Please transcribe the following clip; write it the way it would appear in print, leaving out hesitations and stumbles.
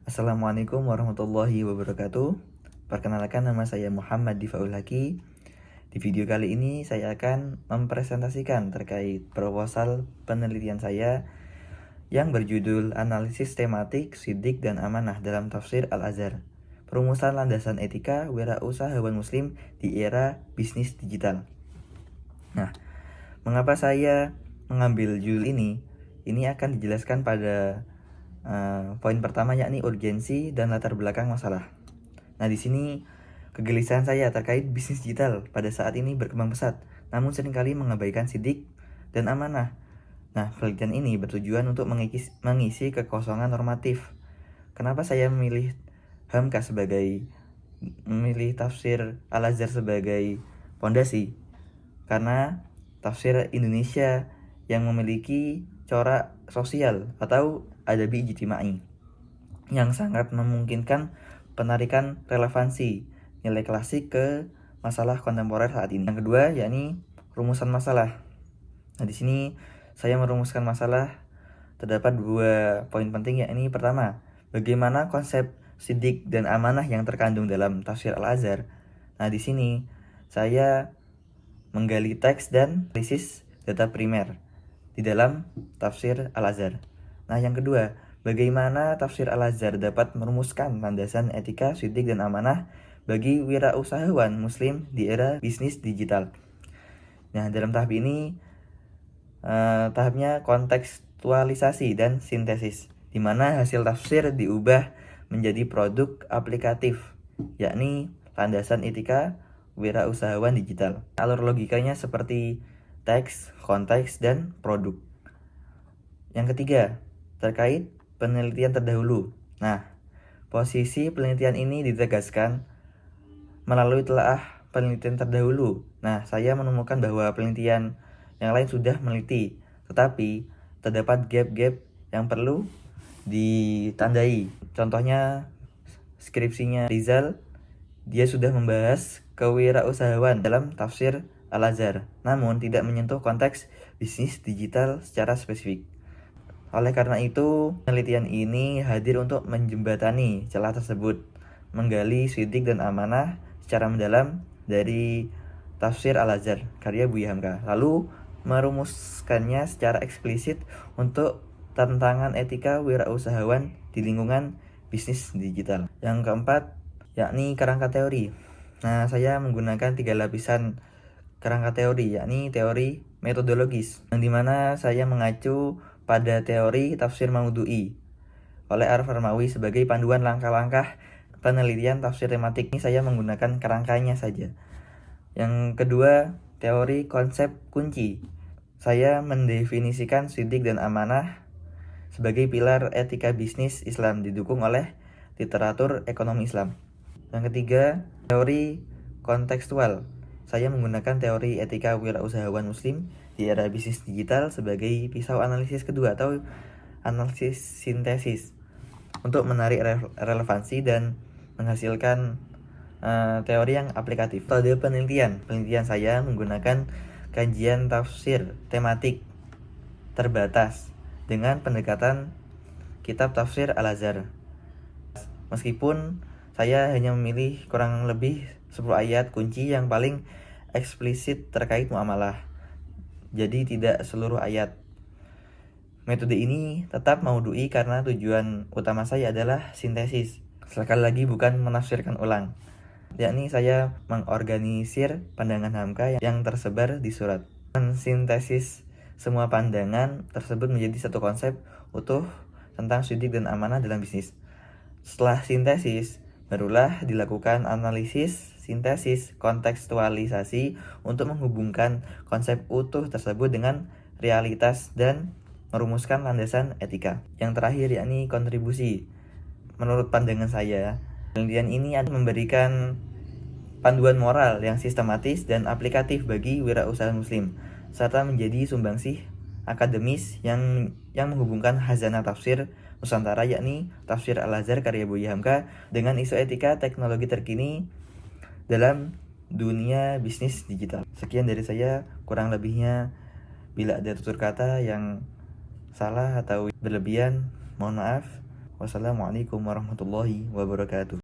Assalamualaikum warahmatullahi wabarakatuh. Perkenalkan, nama saya Muhammad Difaul Haki. Di video kali ini saya akan mempresentasikan terkait proposal penelitian saya yang berjudul Analisis Tematik Sidik dan Amanah dalam Tafsir Al-Azhar, Perumusan Landasan Etika Wirausahawan Muslim di Era Bisnis Digital. Nah, mengapa saya mengambil judul ini? Ini akan dijelaskan pada poin pertama, yakni urgensi dan latar belakang masalah. Nah, di sini kegelisahan saya terkait bisnis digital pada saat ini berkembang pesat, namun seringkali mengabaikan sidik dan amanah. Nah, penelitian ini bertujuan untuk mengisi kekosongan normatif. Kenapa saya memilih tafsir Al-Azhar sebagai pondasi? Karena tafsir Indonesia yang memiliki corak sosial atau adabi ijtimai yang sangat memungkinkan penarikan relevansi nilai klasik ke masalah kontemporer saat ini. Yang kedua, yakni rumusan masalah. Nah, di sini saya merumuskan masalah terdapat dua poin penting, yakni pertama, bagaimana konsep sidik dan amanah yang terkandung dalam tafsir Al-Azhar. Nah, di sini saya menggali teks dan analisis data primer di dalam tafsir Al-Azhar. Nah, yang kedua, bagaimana tafsir Al-Azhar dapat merumuskan landasan etika, sidik, dan amanah bagi wirausahawan muslim di era bisnis digital. Nah, dalam tahap ini tahapnya kontekstualisasi dan sintesis, di mana hasil tafsir diubah menjadi produk aplikatif, yakni landasan etika wirausahawan digital. Alur logikanya seperti teks, konteks, dan produk. Yang ketiga, terkait penelitian terdahulu. Nah, posisi penelitian ini ditegaskan melalui telaah penelitian terdahulu. Nah, saya menemukan bahwa penelitian yang lain sudah meneliti, tetapi terdapat gap-gap yang perlu ditandai. Contohnya, skripsinya Rizal, dia sudah membahas kewirausahaan dalam tafsir Al-Azhar, namun tidak menyentuh konteks bisnis digital secara spesifik. Oleh karena itu, penelitian ini hadir untuk menjembatani celah tersebut, menggali sidik dan amanah secara mendalam dari tafsir Al-Azhar karya Buya Hamka, lalu merumuskannya secara eksplisit untuk tantangan etika wirausahawan di lingkungan bisnis digital. Yang keempat, yakni kerangka teori. Nah, saya menggunakan 3 lapisan kerangka teori, yakni teori metodologis, yang dimana saya mengacu pada teori tafsir maudhu'i oleh Ar-Farmawi sebagai panduan langkah-langkah penelitian tafsir tematik. Ini saya menggunakan kerangkanya saja. Yang kedua, teori konsep kunci. Saya mendefinisikan sidik dan amanah sebagai pilar etika bisnis Islam didukung oleh literatur ekonomi Islam. Yang ketiga, teori kontekstual. Saya menggunakan teori etika wirausahawan muslim di era bisnis digital sebagai pisau analisis kedua atau analisis sintesis untuk menarik relevansi dan menghasilkan teori yang aplikatif. Metode penelitian saya menggunakan kajian tafsir tematik terbatas dengan pendekatan kitab tafsir Al-Azhar. Meskipun saya hanya memilih kurang lebih 10 ayat kunci yang paling eksplisit terkait muamalah, jadi tidak seluruh ayat. Metode ini tetap maudhu'i karena tujuan utama saya adalah sintesis, sekali lagi bukan menafsirkan ulang, yakni saya mengorganisir pandangan Hamka yang tersebar di surat, mensintesis semua pandangan tersebut menjadi satu konsep utuh tentang sidik dan amanah dalam bisnis. Setelah sintesis, barulah dilakukan analisis, sintesis, kontekstualisasi untuk menghubungkan konsep utuh tersebut dengan realitas dan merumuskan landasan etika. Yang terakhir, yakni kontribusi. Menurut pandangan saya, penelitian ini akan memberikan panduan moral yang sistematis dan aplikatif bagi wirausaha muslim, serta menjadi sumbangsih akademis yang menghubungkan khazanah tafsir Nusantara, yakni tafsir Al-Azhar karya Buya Hamka dengan isu etika teknologi terkini dalam dunia bisnis digital. Sekian dari saya, kurang lebihnya bila ada tutur kata yang salah atau berlebihan, mohon maaf. Wassalamualaikum warahmatullahi wabarakatuh.